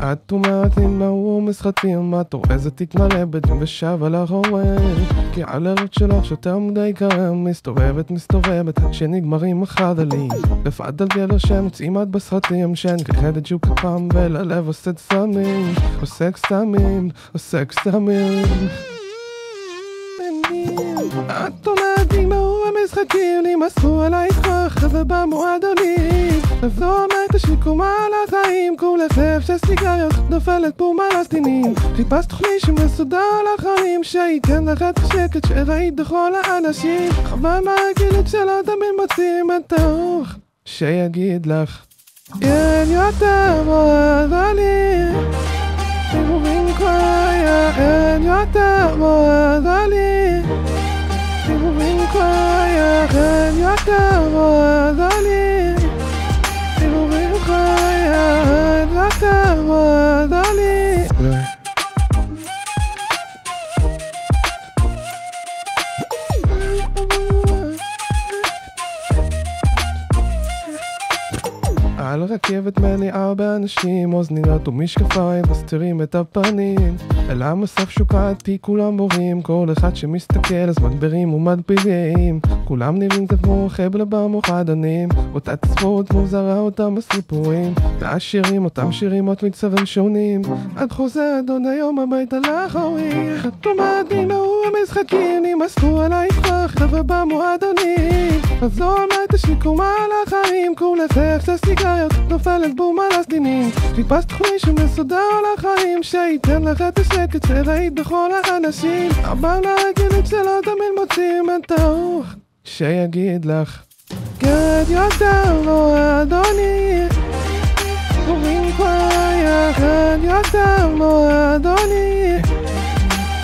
את אומרת לי מהו משחקים, את אורזת תתמלא בדין ושב על הרועד, כי על הראש שלך שותה מדי קרם, מסתובבת עד שנגמרים החדלים, לפעדלתי על השם צעימת בסרטים, שאין כחדת שוק פעם וללב עושה סמים, עושה קסמים, עושה קסמים. את אומרת לי מהו המשחקים, נמאסו עלייך כוח ובמועדונים, אז לא אומרת השיקום על החיים, כולך לב של סיגריות נופלת פה מלסטינים, חיפש תוכני שמסודר לחיים, שייתן לך את השקט שראית בכל האנשים, חבל מהרגילות שלא תמיד מוצאים את הרוח שיגיד לך כן יותר מועדני דיבורים קויה, כן יותר מועדני דיבורים קויה, כן יותר מועדני דיבורים קויה, כן יותר מועדני. על רכבת מניעה באנשים, אוזניות ומשקפיים מסתירים את הפנים, אל המסף שוקעתי כולם בורים, כל אחד שמסתכל אז מדברים ומדבירים, כולם נראים כמו חבל במוחדנים, אותה תספורת מוזרה אותם הסיפורים, והשירים אותם שירים עוד מצבים שונים, את חוזרת עוד היום הביתה לאחורי, את אומרת לי מהו המשחקים, נמאסו עלייך כוח ובמועדונים, אז לא אומרת השיקום על החיים, כולך לב של סיגריות נופלת בו מלסטינים, חיפש תוכני שמסודר לחיים, שייתן לך את השקט שראית בכל האנשים, אבל הרגילות שלא תמיד מוצאים את הרוח שיגיד לך כן יותר מועדני דיבורים קויה, כן יותר מועדני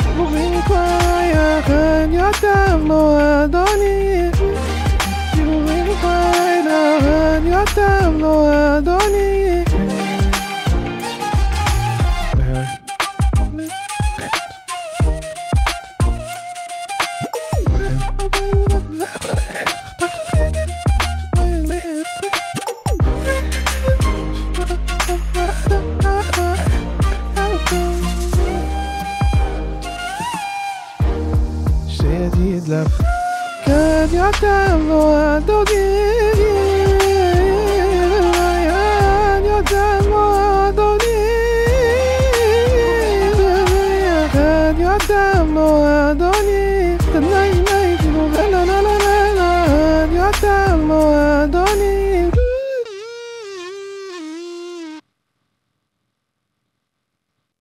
דיבורים קויה, כן יותר מועדני דיבורים קויה, כן יותר מועדני. שיגיד לך כן יותר מועדני